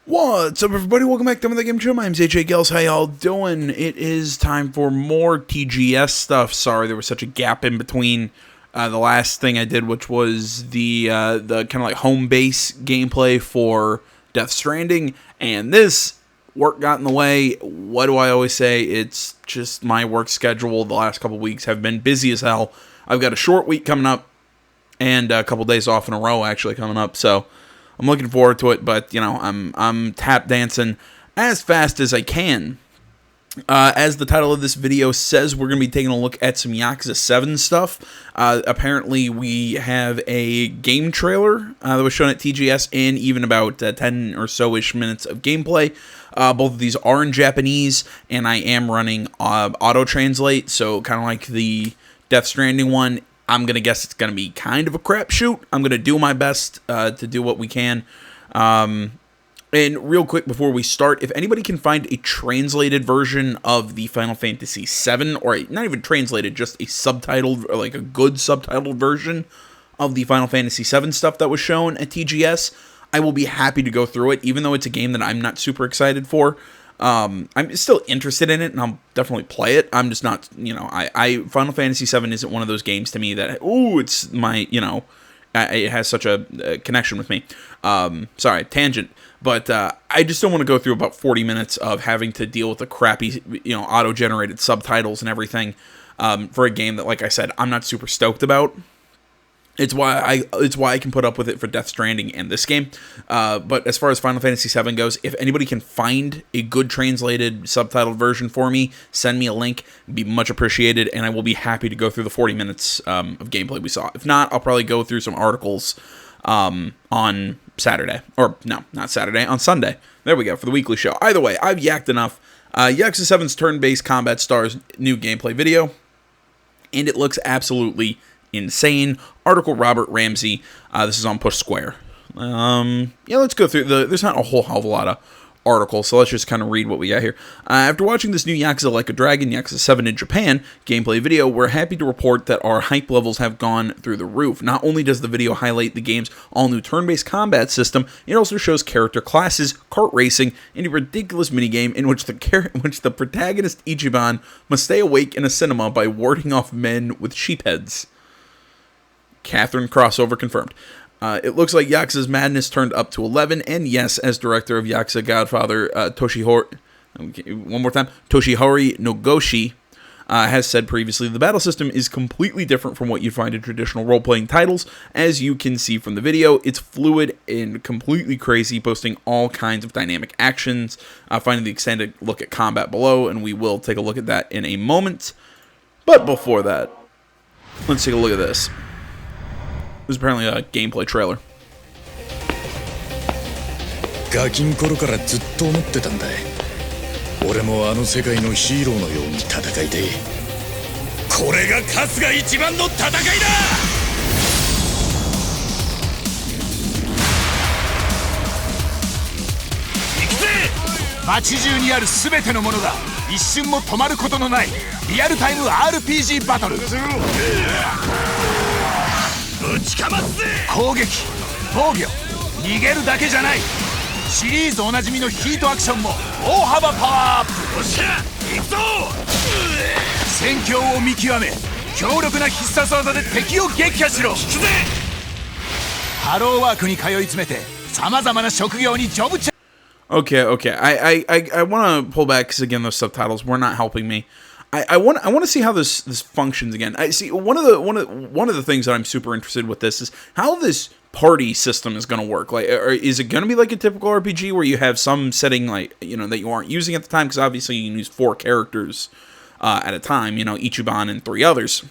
What's up, everybody? Welcome back to the Game Show. My name's AJ Gels. How y'all doing? It is time for more TGS stuff. Sorry, there was such a gap in between the last thing I did, which was the kind of like home base gameplay for Death Stranding, and this work got in the way. What do I always say? It's just my work schedule. The last couple weeks have been busy as hell. I've got a short week coming up, and a couple days off in a row actually coming up, so I'm looking forward to it, but, you know, I'm tap dancing as fast as I can. As the title of this video says, we're going to be taking a look at some Yakuza 7 stuff. Apparently, we have a game trailer that was shown at TGS and even about 10 or so-ish minutes of gameplay. Both of these are in Japanese, and I am running auto-translate, so kind of like the Death Stranding one. I'm going to guess it's going to be kind of a crapshoot. I'm going to do my best to do what we can. And real quick before we start, if anybody can find a translated version of the Final Fantasy VII, or not even translated, just a subtitled, or like a good subtitled version of the Final Fantasy VII stuff that was shown at TGS, I will be happy to go through it, even though it's a game that I'm not super excited for. I'm still interested in it, and I'll definitely play it. I'm just not, you know, Final Fantasy VII isn't one of those games to me that, it's my, you know, it has such a connection with me. Sorry, tangent. But I just don't want to go through about 40 minutes of having to deal with the crappy, you know, auto-generated subtitles and everything for a game that, like I said, I'm not super stoked about. It's why I can put up with it for Death Stranding and this game. But as far as Final Fantasy VII goes, if anybody can find a good translated subtitled version for me, send me a link. It'd be much appreciated, and I will be happy to go through the 40 minutes of gameplay we saw. If not, I'll probably go through some articles on Saturday. Or, no, not Saturday, on Sunday. There we go, for the weekly show. Either way, I've yacked enough. Yakuza 7's turn-based combat stars new gameplay video, and it looks absolutely insane. Article Robert Ramsey. This is on Push Square. Yeah, let's go through there's not a whole hell of a lot of articles, so let's just kind of read what we got here. After watching this new Yakuza Like a Dragon, Yakuza 7 in Japan gameplay video, we're happy to report that our hype levels have gone through the roof. Not only does the video highlight the game's all-new turn-based combat system, it also shows character classes, kart racing, and a ridiculous minigame in which the protagonist Ichiban must stay awake in a cinema by warding off men with sheep heads. Catherine crossover confirmed. It looks like Yakuza's madness turned up to 11, and yes, as director of Yakuza Godfather Toshihori Nogoshi has said previously, the battle system is completely different from what you'd find in traditional role-playing titles. As you can see from the video, it's fluid and completely crazy, boasting all kinds of dynamic actions. Finding the extended look at combat below, and we will take a look at that in a moment. But before that, let's take a look at this. This is apparently a gameplay trailer. ガキン頃からずっと思ってたんだ。俺もあの世界のヒーローのように戦いたい。これが勝つが一番の戦いだ。行くぜ。街中にあるすべてのものが一瞬も止まることのないリアルタイム RPG バトル。攻撃、防御、逃げるだけじゃない。シリーズおなじみのヒートアクションも大幅パワーアップ。よっしゃ、行くぞ。戦況を見極め、強力な必殺技で敵を撃破しろ。引くぜ。ハローワークに通い詰めてさまざまな職業にジョブチャ。Okay. I want to pull back because again, those subtitles were not helping me. I want to see how this functions again. I see one of the things that I'm super interested with this is how this party system is going to work. Like, is it going to be like a typical RPG where you have some setting, like, you know, that you aren't using at the time? Because obviously you can use 4 characters at a time. You know, Ichiban and 3 others.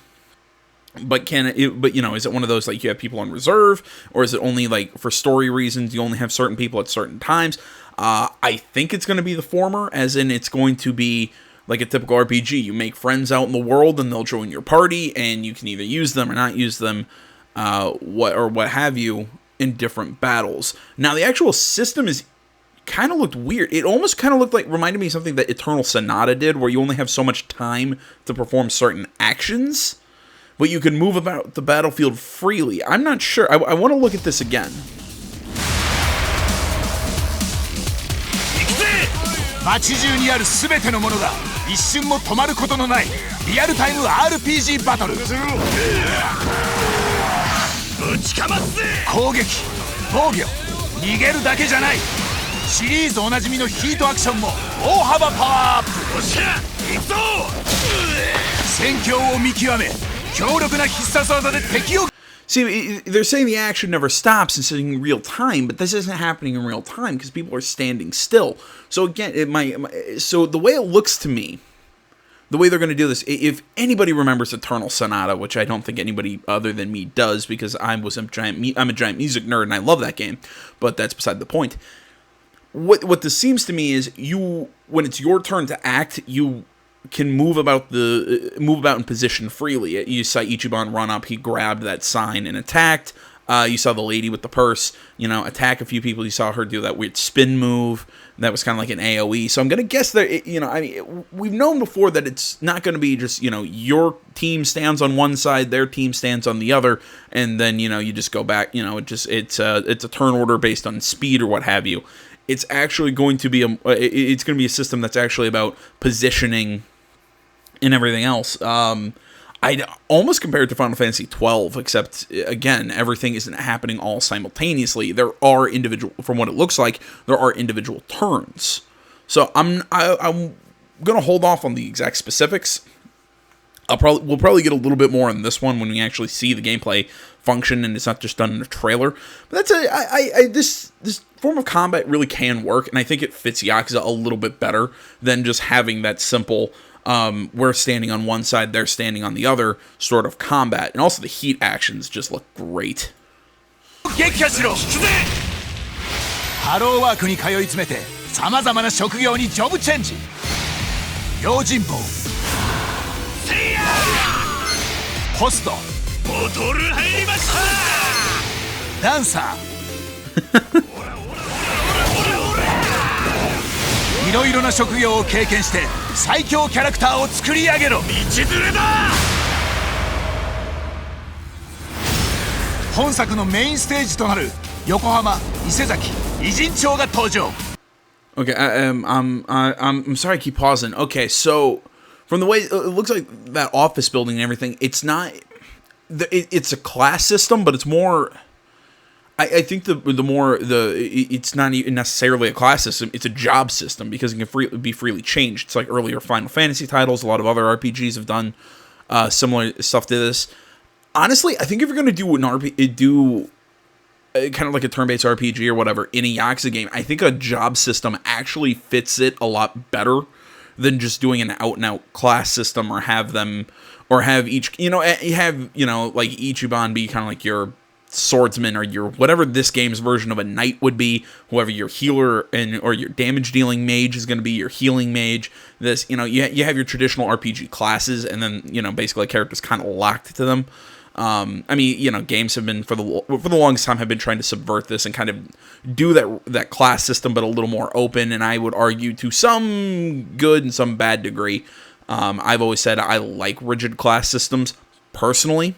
But you know, is it one of those like you have people on reserve, or is it only like for story reasons you only have certain people at certain times? I think it's going to be the former, as in it's going to be like a typical RPG. You make friends out in the world, and they'll join your party, and you can either use them or not use them, what have you, in different battles. Now, the actual system is kind of looked weird. It almost kind of looked like, reminded me of something that Eternal Sonata did, where you only have so much time to perform certain actions, but you can move about the battlefield freely. I'm not sure. I want to look at this again. 街中にある全てのものが一瞬も止まることのないリアルタイム RPG バトル。ぶちかますぜ。攻撃、防御、逃げるだけじゃない。シリーズおなじみのヒートアクションも大幅パワーアップ。よっしゃ行くぞ。戦況を見極め強力な必殺技で敵を。See, they're saying the action never stops and sitting in real time, but this isn't happening in real time because people are standing still. So again, so the way it looks to me, the way they're going to do this, if anybody remembers Eternal Sonata, which I don't think anybody other than me does because I'm a giant music nerd and I love that game, but that's beside the point. What this seems to me is when it's your turn to act, you can move about in position freely. You saw Ichiban run up, he grabbed that sign and attacked. You saw the lady with the purse, attack a few people. You saw her do that weird spin move. That was kind of like an AoE. So I'm going to guess that, we've known before that it's not going to be just, your team stands on one side, their team stands on the other, and then, you just go back. It's a turn order based on speed or what have you. It's actually going to be a system that's actually about positioning and everything else. I'd almost compare it to Final Fantasy XII, except, again, everything isn't happening all simultaneously. There are from what it looks like, there are individual turns. So I'm going to hold off on the exact specifics. We'll probably get a little bit more on this one when we actually see the gameplay function and it's not just done in a trailer. But that's this form of combat really can work, and I think it fits Yakuza a little bit better than just having that simple we're standing on one side, they're standing on the other sort of combat. And also the heat actions just look great. ハローワークに通い詰めて様々な職業にジョブチェンジ。用心棒、ホスト、ボトル入りました。ダンサー。いろいろな職業を経験して最強キャラクターを作り上げろ。道連れだ。本作のメインステージとなる横浜、伊勢崎、偉人町が登場。Okay, I'm sorry I keep pausing. Okay, so from the way it looks like that office building and everything, it's not. It's a class system, but it's more. I think it's not even necessarily a class system. It's a job system because it can be freely changed. It's like earlier Final Fantasy titles. A lot of other RPGs have done similar stuff to this. Honestly, I think if you're going to do kind of like a turn-based RPG or whatever in a Yakuza game, I think a job system actually fits it a lot better than just doing an out-and-out class system or have each, like Ichiban be kind of like your swordsman or your whatever this game's version of a knight would be, whoever your healer or your damage dealing mage is going to be your healing mage. This, you have your traditional RPG classes and then, basically characters kind of locked to them. Games have been for the longest time have been trying to subvert this and kind of do that class system, but a little more open. And I would argue to some good and some bad degree. I've always said I like rigid class systems personally,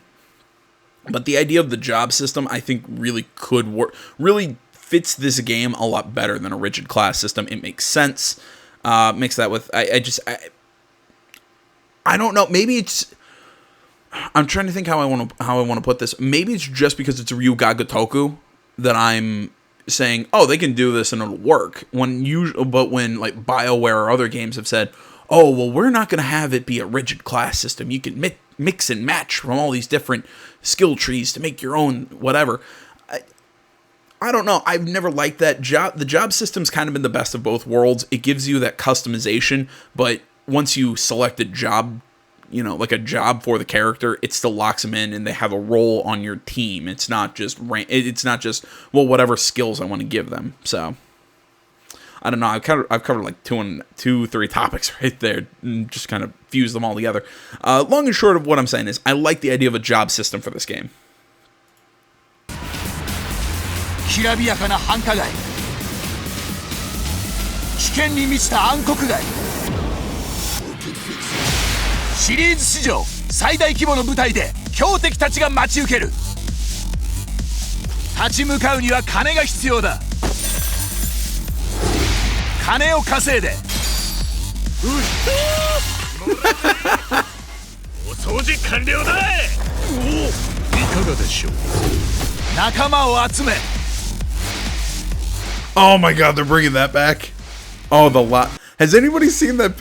but the idea of the job system I think really could work. Really fits this game a lot better than a rigid class system. It makes sense. Mix that with I don't know. Maybe it's. I'm trying to think how I want to put this. Maybe it's just because it's a Ryuga Gotoku that I'm saying, oh, they can do this and it'll work. But when like BioWare or other games have said, oh, well, we're not going to have it be a rigid class system. You can mix and match from all these different skill trees to make your own whatever. I don't know. I've never liked that. The job system's kind of been the best of both worlds. It gives you that customization, but once you select a job, like a job for the character, it still locks them in and they have a role on your team. It's not just, whatever skills I want to give them. So, I don't know. I've covered like 3 topics right there and just kind of fused them all together. Long and short of what I'm saying is I like the idea of a job system for this game. きらびやかな繁華街、危険に満ちた暗黒街。シリーズ史上最大規模の舞台で強敵たちが待ち受ける。立ち向かうには金が必要だ。金を稼いでお掃除完了だ。いかがでしょう。仲間を集め。 Oh my god, they're bringing that back. Oh, the lot. Has anybody seen that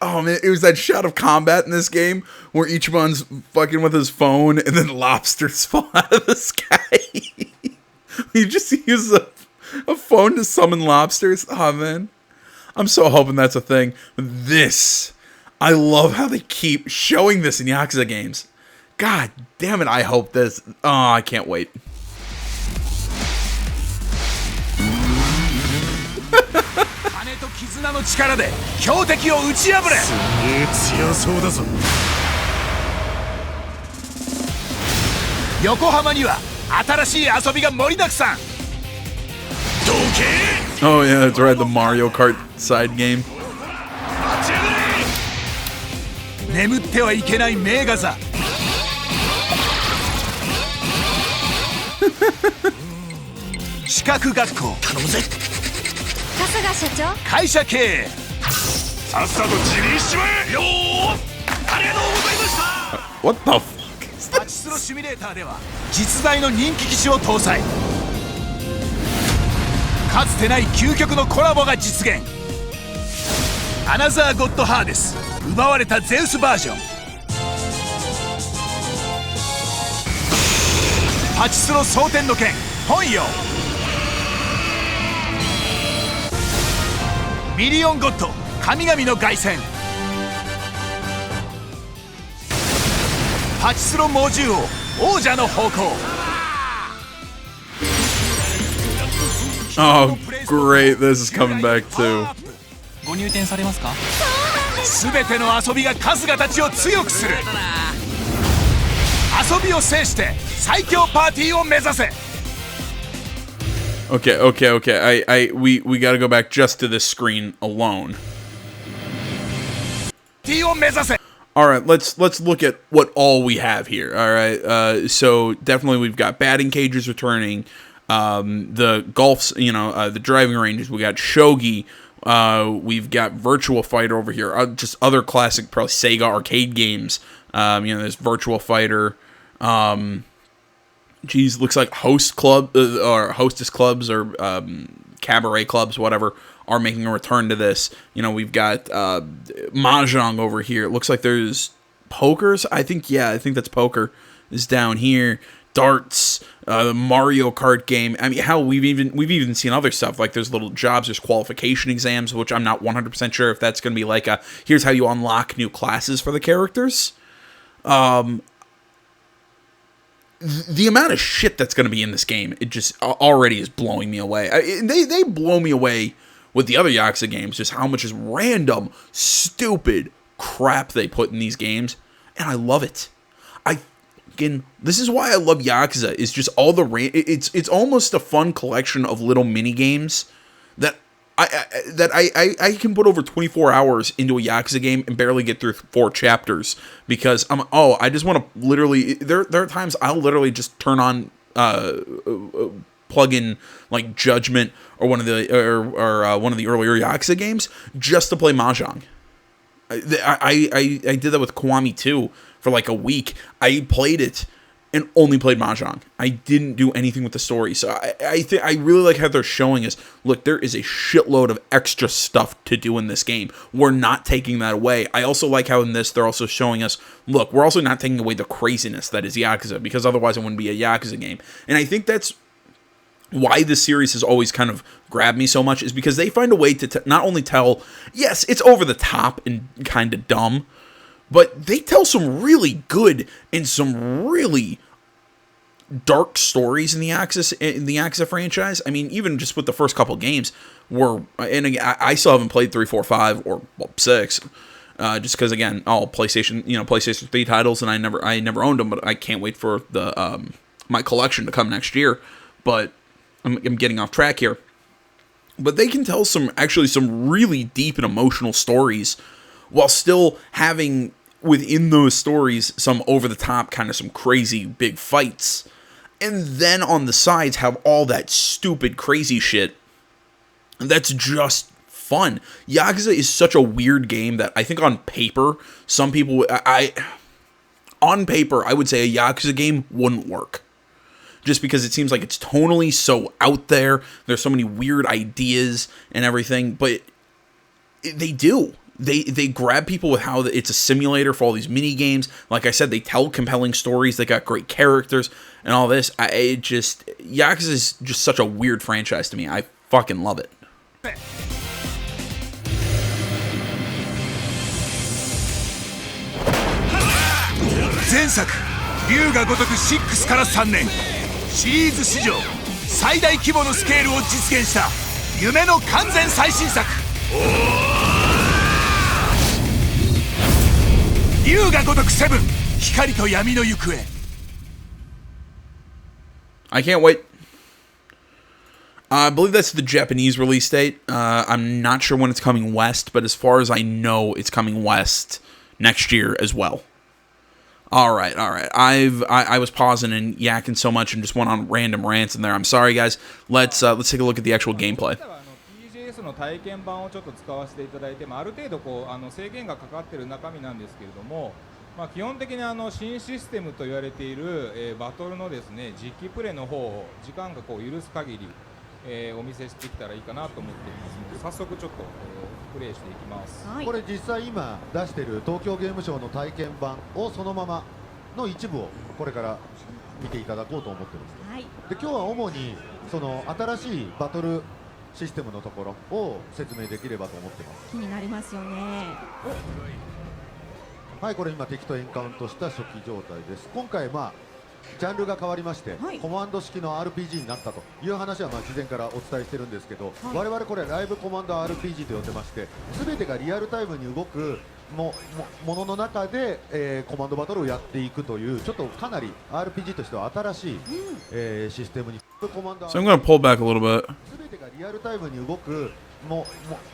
oh man, it was that shot of combat in this game where each one's fucking with his phone and then lobsters fall out of the sky. You just use a phone to summon lobsters. Oh man, I'm so hoping that's a thing. This, I love how they keep showing this in Yakuza games. God damn it, I hope this. Oh, I can't wait. 金と絆の力で強敵を打ち破れ。すげえ強そうだぞ。横浜には新しい遊びが盛りだくさん。どけ。 Oh yeah, that's right, the Mario Kart side game. 眠ってはいけない名画座。資格学校。頼むぜ。 春日社長、会社経営。さっさと辞任しちまえよー。ありがとうございました。 What the fuck is パチスロシミュレーターでは実在の人気機種を搭載。かつてない究極のコラボが実現。アナザーゴッドハーデス、奪われたゼウスバージョン。パチスロ蒼天の剣本よ。ミリオンゴッド神々の凱旋。パチスロ猛獣王王者の方向。 Oh, great, this is coming back too. ご入店されますか？すべての遊びが春日たちを強くする。遊びを制して最強パーティーを目指せ。 Okay. We gotta go back just to this screen alone. All right, let's look at what all we have here. All right, so definitely we've got batting cages returning, the golfs, the driving ranges. We got shogi. We've got Virtual Fighter over here. Just other classic, probably Sega arcade games. There's Virtual Fighter. Looks like host club or hostess clubs or cabaret clubs, whatever, are making a return to this. We've got mahjong over here. It looks like there's pokers. I think that's poker is down here. Darts, the Mario Kart game. I mean, hell, we've even seen other stuff, like there's little jobs, there's qualification exams, which I'm not 100% sure if that's going to be like here's how you unlock new classes for the characters. The amount of shit that's going to be in this game, it just already is blowing me away. They blow me away with the other Yakuza games, just how much is random, stupid crap they put in these games, and I love it. This is why I love Yakuza, is just all the it's almost a fun collection of little mini games that I can put over 24 hours into a Yakuza game and barely get through 4 chapters because I just want to literally, there are times I'll literally just turn on, plug in like Judgment or one of the earlier Yakuza games just to play Mahjong. I did that with Kiwami 2 for like a week. I played it and only played Mahjong. I didn't do anything with the story. So I really like how they're showing us, look, there is a shitload of extra stuff to do in this game. We're not taking that away. I also like how in this they're also showing us, look, we're also not taking away the craziness that is Yakuza, because otherwise it wouldn't be a Yakuza game. And I think that's why this series has always kind of grabbed me so much, is because they find a way to not only tell, yes, it's over the top and kind of dumb, but they tell some really good and some really dark stories in the Yakuza franchise. I mean, even just with the first couple games, and again, I still haven't played 3, 4, 5, or 6, just because again, all PlayStation 3 titles, and I never owned them, but I can't wait for the my collection to come next year. But I'm getting off track here. But they can tell some really deep and emotional stories, while still having within those stories some over-the-top kind of some crazy big fights. And then on the sides have all that stupid crazy shit that's just fun. Yakuza is such a weird game that I think on paper, some people, on paper, I would say a Yakuza game wouldn't work. Just because it seems like it's tonally so out there. There's so many weird ideas and everything, but they do. They grab people with how it's a simulator for all these mini games. Like I said, they tell compelling stories. They got great characters and all this. Yakuza is just such a weird franchise to me. I fucking love it. 前作龍が如く6から3年シリーズ史上最大規模のスケールを実現した夢の完全最新作龍が如く7光と闇の行方 I can't wait. I believe that's the Japanese release date. I'm not sure when it's coming west, but as far as I know, it's coming west next year as well. All right. I was pausing and yakking so much and just went on random rants in there. I'm sorry, guys. Let's take a look at the actual gameplay. TGS の体験版をちょっと使わせていただいて、ある程度制限がかかっている中身なんですけれども、基本的に新システムと言われている、バトルのですね実機プレイの方を時間が許す限り、お見せしていけたらいいかなと思っていますので、早速ちょっと、プレイしていきます。これ実際今出している東京ゲームショウの体験版をそのままの一部をこれから見ていただこうと思ってます。で今日は主にその新しいバトルシステムのところを説明できればと思ってます。気になりますよね。はい、これ今敵とエンカウントした初期状態です。今回ジャンルが変わりまして、コマンド式の RPG になったという話は事前からお伝えしてるんですけど、我々これライブコマンド RPG と呼んでまして、全てがリアルタイムに動くものの中で、コマンドバトルをやっていくというちょっとかなり RPG としては新しい、システムに。コマンド So I'm going to pull back a little bit. 全てがリアルタイムに動くも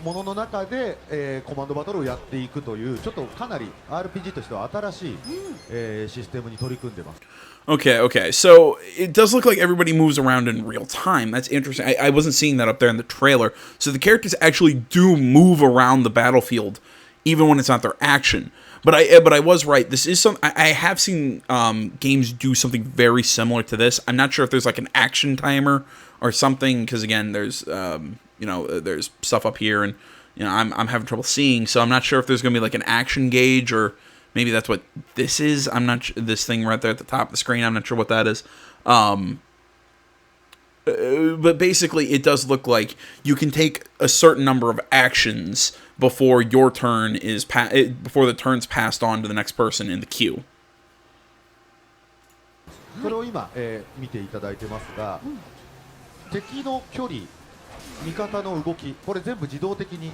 のの中で、コマンドバトルをやっていくというちょっとかなり RPG としては新しい、システムに取り組んでます。Okay. So it does look like everybody moves around in real time. That's interesting. I wasn't seeing that up there in the trailer. So the characters actually do move around the battlefield, even when it's not their action. But I was right. This is I have seen games do something very similar to this. I'm not sure if there's like an action timer or something, because again, there's there's stuff up here, and I'm having trouble seeing. So I'm not sure if there's gonna be like an action gauge, or maybe that's what this is. I'm not this thing right there at the top of the screen. I'm not sure what that is. But basically, it does look like you can take a certain number of actions before your turn is before the turn's passed on to the next person in the queue. これを今、見ていただいてますが、敵の距離、味方の動き、これ全部自動的に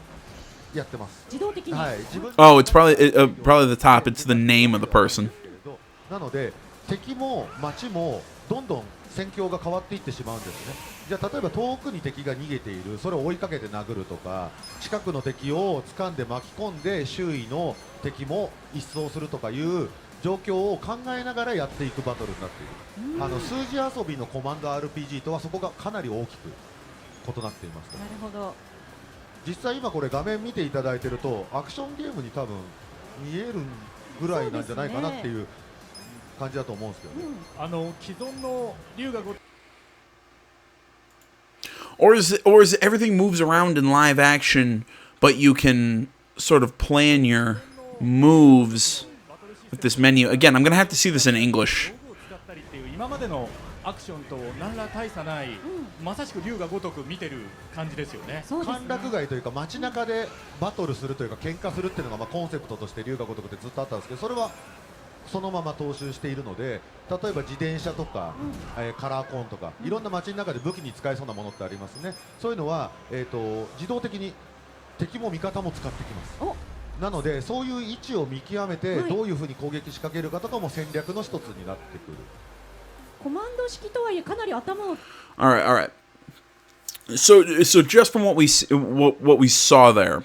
やってます。自動的に。はい。Oh, it's probably the top. It's the name of the person. なので敵も街もどんどん戦況が変わっていってしまうんですね。じゃあ例えば遠くに敵が逃げている、それを追いかけて殴るとか、近くの敵を掴んで巻き込んで周囲の敵も一掃するとかいう状況を考えながらやっていくバトルになっている。数字遊びのコマンド RPG とはそこがかなり大きく異なっています。なるほど。実際今これ画面見ていただいてるとアクションゲームに多分見えるぐらいなんじゃないかなっていう感じだと思うんですけどね。既存の龍がOr is it everything moves around in live action, but you can sort of plan your moves with this menu? Again, I'm gonna have to see this in English. 今までのアクションと何ら大差ない、まさしく龍が如く見てる感じですよね。歓楽街というか街中でバトルするというか喧嘩するっていうのがコンセプトとして龍が如くってずっとあったんですけど、それはそのまま踏襲しているので、例えば自転車とか、カラーコーンとかいろんな街の中で武器に使えそうなものってありますね。そういうのは、自動的に敵も味方も使ってきます。なのでそういう位置を見極めて、どういうふうに攻撃仕掛けるかとかも戦略の一つになってくる。コマンド式とはいえかなり頭を。All right. So just from what we saw there,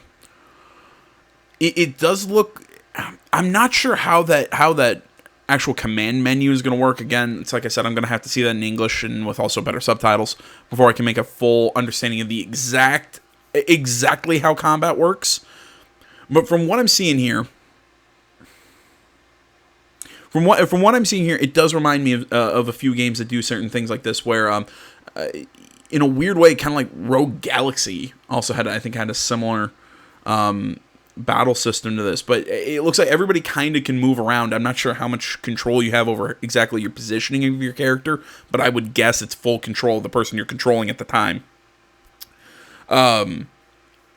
it does look. I'm not sure how that actual command menu is going to work. Again, it's like I said, I'm going to have to see that in English and with also better subtitles before I can make a full understanding of the exact exactly how combat works. But from what I'm seeing here, from what I'm seeing here, it does remind me of a few games that do certain things like this, where in a weird way, kind of like Rogue Galaxy also had a similar battle system to this. But it looks like everybody kind of can move around. I'm not sure how much control you have over exactly your positioning of your character, but I would guess it's full control of the person you're controlling at the time.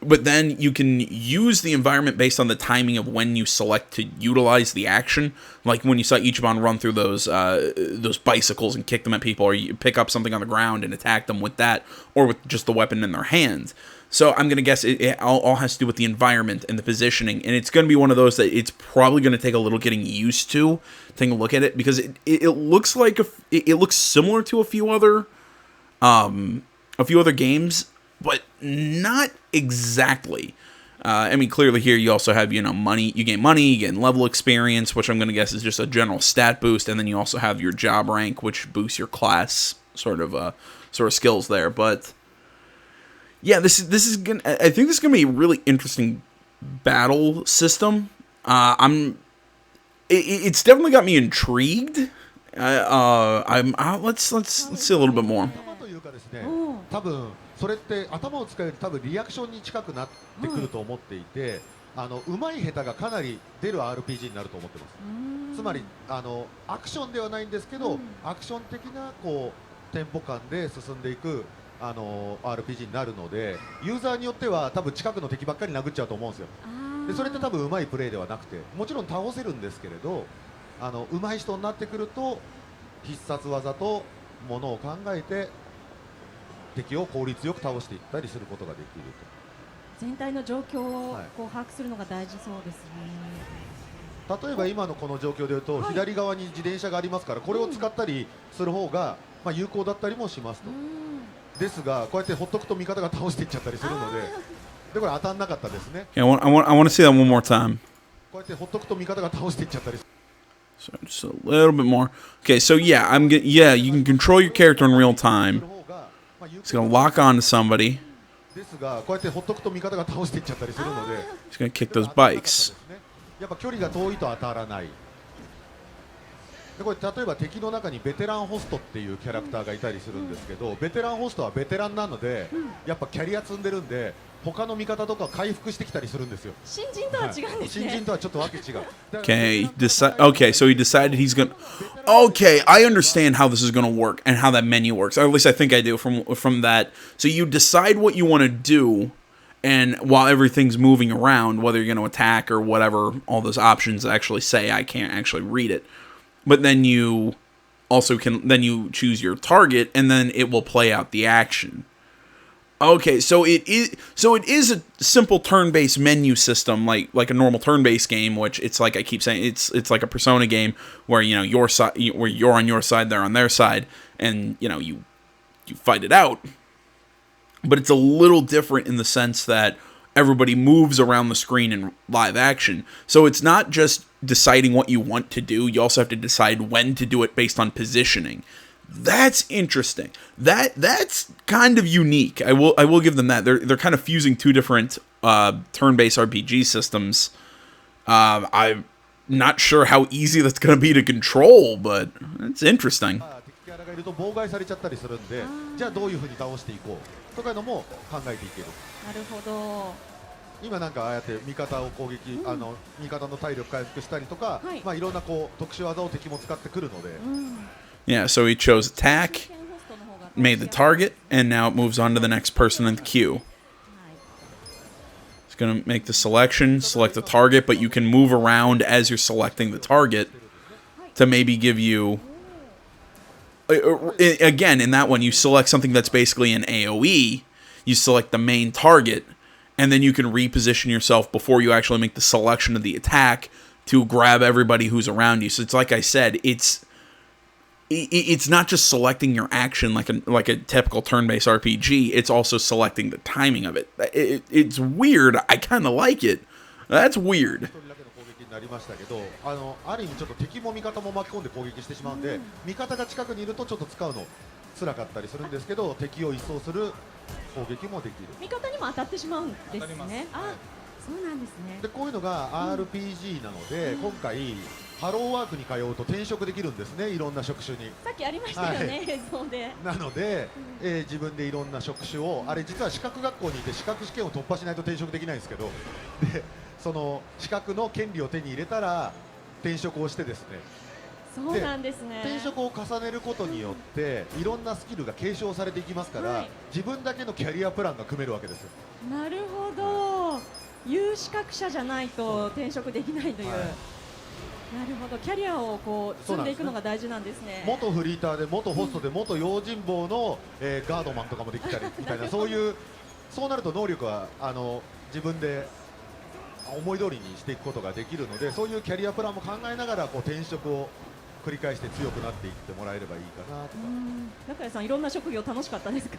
But then you can use the environment based on the timing of when you select to utilize the action. Like when you saw Ichiban run through those bicycles and kick them at people, or you pick up something on the ground and attack them with that, or with just the weapon in their hand. So I'm going to guess it all has to do with the environment and the positioning. And it's going to be one of those that it's probably going to take a little getting used to, taking a look at it, because it looks like it looks similar to a few other games, but not exactly. I mean, clearly here you also have, money. You gain money, you gain level experience, which I'm going to guess is just a general stat boost, and then you also have your job rank, which boosts your class sort of skills there. But yeah, this is gonna. I think this is gonna be a really interesting battle system. It's definitely got me intrigued. Let's see a little bit more. 多分それって頭を使うより多分リアクションに近くなってくると思っていて、上手い下手がかなり出る RPG になると思ってます。つまりアクションではないんですけど、アクション的なこうテンポ感で進んでいくRPG になるので、ユーザーによっては多分近くの敵ばっかり殴っちゃうと思うんですよ。でそれって多分上手いプレイではなくて、もちろん倒せるんですけれど、上手い人になってくると必殺技とものを考えて敵を効率よく倒していったりすることができると。全体の状況をこう把握するのが大事そうですね。例えば今のこの状況でいうと、左側に自転車がありますから、これを使ったりする方が有効だったりもしますと。ですがこうやってほっとくと味方が倒していっちゃったりするので、これ当たんなかったですね。I want to see that one more time. こうやってほっとくと味方が倒していっちゃったりする。 So just a little bit more. Okay, so yeah, you can control your character in real time. It's gonna lock on to somebody. ですがこうやってほっとくと味方が倒していっちゃったりするので、 He's gonna kick those bikes. やっぱ距離が遠いと当たらない。でこれ例えば敵の中にベテランホストっていうキャラクターがいたりするんですけど、ベテランホストはベテランなので、やっぱキャリア積んでるんで、他の味方とか回復してきたりするんですよ。新人とは違うんですね。新人とはちょっとわけ違う。 Okay, okay, so he decided he's gonna. Okay, I understand how this is gonna work and how that menu works. Or at least I think I do from that. So you decide what you want to do, and while everything's moving around, whether you're gonna attack or whatever, all those options actually say. I can't actually read it, but then you also you choose your target, and then it will play out the action. Okay, so it is a simple turn-based menu system, like a normal turn-based game, which it's like I keep saying, it's like a Persona game where your side, where you're on your side, they're on their side, and you fight it out. But it's a little different in the sense that everybody moves around the screen in live action. So it's not just deciding what you want to do, you also have to decide when to do it based on positioning. That's interesting. That's kind of unique. I will give them that. They're kind of fusing two different turn-based RPG systems. I'm not sure how easy that's going to be to control, but it's interesting. 敵キャラがいると妨害されちゃったりするんで、じゃあどういう風に倒していこうとかいうのも考えていける。なるほど。今なんかああやって味方を攻撃、味方の体力回復したりとか、いろんなこう特殊技を敵も使ってくるので。Yeah, so he chose attack, made the target, and now it moves on to the next person in the queue. It's going to make the selection, select the target, but you can move around as you're selecting the target to maybe give you... Again, in that one, you select something that's basically an AoE, you select the main target, and then you can reposition yourself before you actually make the selection of the attack to grab everybody who's around you. So it's like I said, it's not just selecting your action like a typical turn-based RPG. It's also selecting the timing of it. It's weird. I kind of like it. That's weird. なりましたけど、ある意味ちょっと敵も味方も巻き込んで攻撃してしまうんで、味方が近くにいるとちょっと使うの辛かったりするんですけど、敵を一掃する攻撃もできる。味方にも当たってしまうんです当たりますね。あ、はいそうなんですね。でこういうのが RPG なので、今回ハローワークに通うと転職できるんですね、いろんな職種に。さっきありましたよね、映像で。なので、自分でいろんな職種を、あれ実は資格学校にいて資格試験を突破しないと転職できないんですけど、でその資格の権利を手に入れたら転職をしてですね、そうなんですね。転職を重ねることによっていろんなスキルが継承されていきますから、はい、自分だけのキャリアプランが組めるわけですよ。なるほど。有資格者じゃないと転職できないという。はい、なるほど、キャリアをこう積んでいくのが大事なんですね。元フリーターで元ホストで元用心棒の、ガードマンとかもできたりみたいなそうなると能力は自分で思い通りにしていくことができるので、そういうキャリアプランも考えながらこう転職を繰り返して強くなっていってもらえればいいかなとか。中谷さん、いろんな職業楽しかったですか？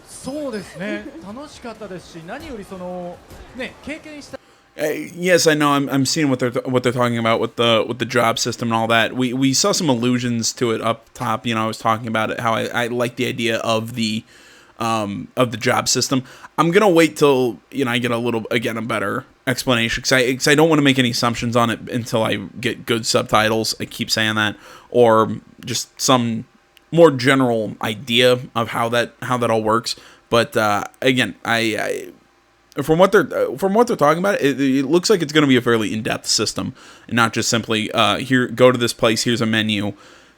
そうですね、楽しかったですし、何よりそのね、経験した。Yes, I know. I'm seeing what they're talking about with the job system and all that. We saw some allusions to it up top. You know, I was talking about it, how I like the idea of the job system. I'm gonna wait till I get a better explanation because I don't want to make any assumptions on it until I get good subtitles. I keep saying that, or just some more general idea of how that all works. But again, from what they're talking about, it looks like it's going to be a fairly in-depth system, and not just simply here, go to this place, here's a menu,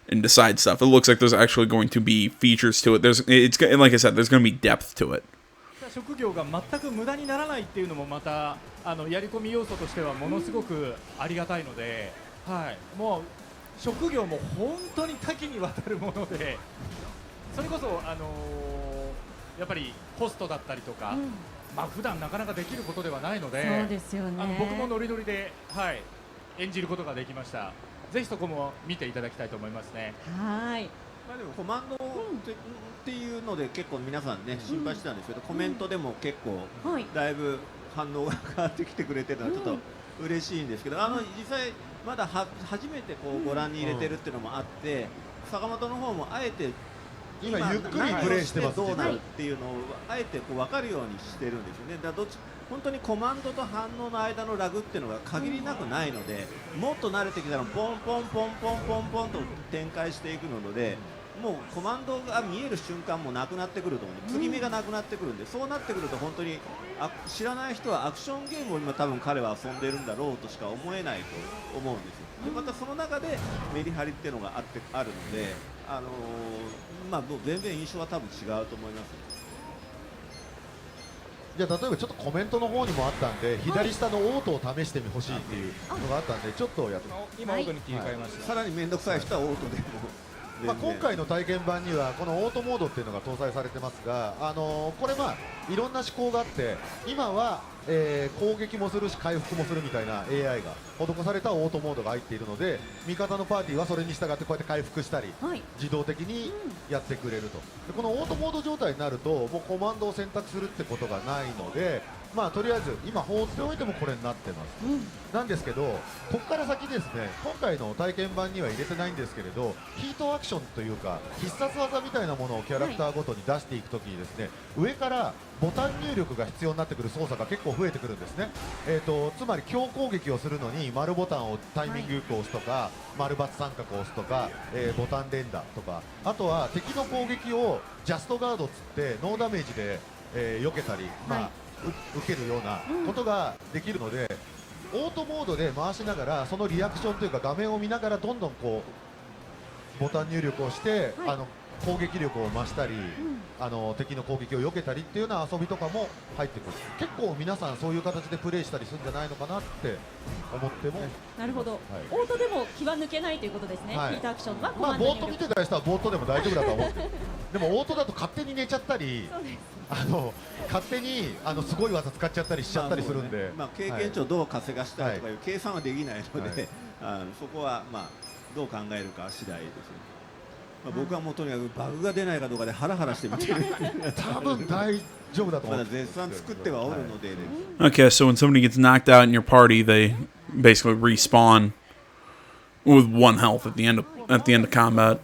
and decide stuff. It looks like there's actually going to be features to it. And like I said, there's going to be depth to it. 職業が全く無駄にならないっていうのもまたやり込み要素としてはものすごくありがたいので、はい、もう職業も本当に多岐にわたるもので、それこそやっぱりホストだったりとか。まあ普段なかなかできることではないので、そうですよね。僕もノリノリで、はい、演じることができました。ぜひそこも見ていただきたいと思いますね。はい。まあでもコマンドっていうので結構皆さんね心配してたんですけど、コメントでも結構だいぶ反応が変わってきてくれてるのはちょっと嬉しいんですけど、実際まだ初めてこうご覧に入れてるっていうのもあって、坂本の方もあえて今ゆっくりプレイしてます。どうなるっていうのをあえてこう分かるようにしてるんですよね。だから本当にコマンドと反応の間のラグっていうのが限りなくないので、もっと慣れてきたらポンポンポンポンポンポンと展開していくので、もうコマンドが見える瞬間もなくなってくると思うんで、継ぎ目がなくなってくるんで、そうなってくると本当に知らない人はアクションゲームを今多分彼は遊んでるんだろうとしか思えないと思うんですよ。でまたその中でメリハリっていうのがあるので、まあ全然印象は多分違うと思います。じゃあ例えばちょっとコメントの方にもあったんで、左下のオートを試してほしいっていうのがあったんで、ちょっとやって今オートに切り替えました。さらに面倒くさい人はオートでも。今回の体験版にはこのオートモードっていうのが搭載されてますが、これいろんな思考があって、今は、攻撃もするし回復もするみたいな AI が施されたオートモードが入っているので、味方のパーティーはそれに従ってこうやって回復したり、自動的にやってくれると。でこのオートモード状態になるともうコマンドを選択するってことがないので、とりあえず今放っておいてもこれになってます、なんですけど、ここから先ですね、今回の体験版には入れてないんですけれど、ヒートアクションというか必殺技みたいなものをキャラクターごとに出していくときにですね、上からボタン入力が必要になってくる操作が結構増えてくるんですね。つまり強攻撃をするのに丸ボタンをタイミングよく押すとか、丸×三角を押すとか、ボタン連打とか、あとは敵の攻撃をジャストガードつってノーダメージで、避けたり、受けるようなことができるので、オートモードで回しながらそのリアクションというか画面を見ながらどんどんこうボタン入力をして、攻撃力を増したり、敵の攻撃を避けたりっていうような遊びとかも入ってくる。結構皆さんそういう形でプレイしたりするんじゃないのかなって思っても。なるほど、オートでも気は抜けないということですね。ヒートアクションはコマンド入力。ボート見てた人はボートでも大丈夫だと思うんですでもオートだと勝手に寝ちゃったり、勝手にすごい技使っちゃったりしちゃったりするんで、経験値をどう稼がしたいとかいう計算はできないので、そこはどう考えるか次第ですね。僕はもうとにかくバグが出ないかどうかでハラハラして見てる多分大丈夫だと思う。まだ絶賛作ってはおるので、Okay, so when somebody gets knocked out in your party, they basically respawn with 1 health at the end of combat.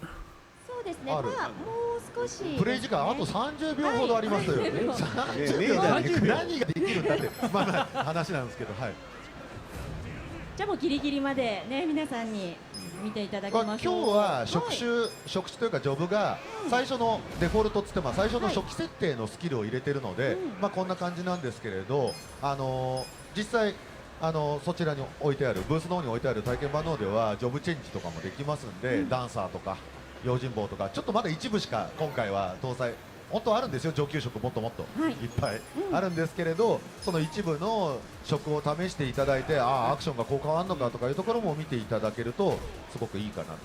そうですね。もう少しい、プレイ時間あと30秒ほどありますよ、はい30秒30秒で何ができるんだってまあ話なんですけど、はい。じゃあもうギリギリまでね皆さんに見ていただきましょう。今日は職種というかジョブが最初のデフォルトつって最初の初期設定のスキルを入れてるので、まあこんな感じなんですけれど、実際そちらに置いてあるブースの方に置いてある体験版の方ではジョブチェンジとかもできますんで、ダンサーとか用心棒とかちょっとまだ一部しか今回は搭載本当はあるんですよ、上級職もっともっといっぱいあるんですけれど、その一部の職を試していただいて、ああアクションが効果あるのかとかいうところも見ていただけるとすごくいいかなと。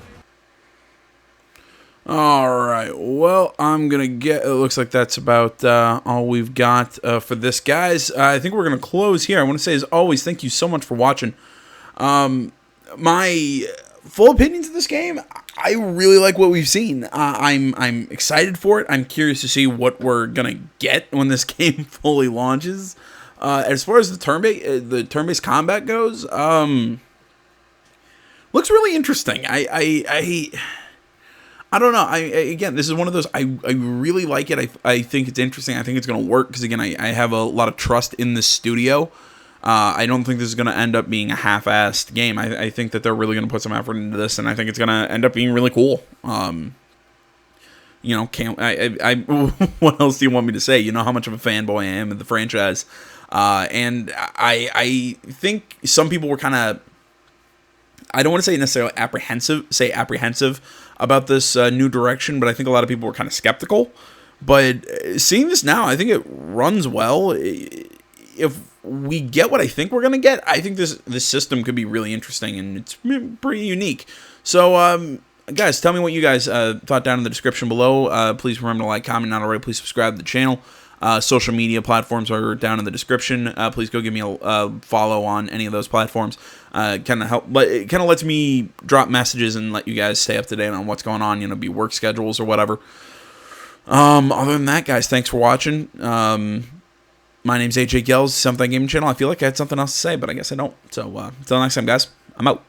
All right. Well, I'm going to get... It looks like that's about all we've got for this, guys. I think we're going to close here. I want to say, as always, thank you so much for watching. My full opinions of this game, I really like what we've seen. I'm excited for it. I'm curious to see what we're going to get when this game fully launches. As far as the turn-based combat goes, looks really interesting. I don't know. Again, this is one of those. I really like it. I think it's interesting. I think it's going to work because, again, I have a lot of trust in this studio. I don't think this is going to end up being a half-assed game. I think that they're really going to put some effort into this, and I think it's going to end up being really cool. You know, what else do you want me to say? You know how much of a fanboy I am of the franchise. And I think some people were kind of, I don't want to say necessarily apprehensive about this new direction, but I think a lot of people were kind of skeptical. But seeing this now, I think it runs well. If we get what I think we're going to get, I think this system could be really interesting, and it's pretty unique. So, guys, tell me what you guys thought down in the description below. Please remember to like, comment, not already. Please subscribe to the channel. Social media platforms are down in the description. Please go give me a follow on any of those platforms. Kind of help, but it kind of lets me drop messages and let you guys stay up to date on what's going on. You know, be work schedules or whatever. Other than that, guys, thanks for watching. My name's AJ Gels, Something Gaming Channel. I feel like I had something else to say, but I guess I don't. So until next time, guys, I'm out.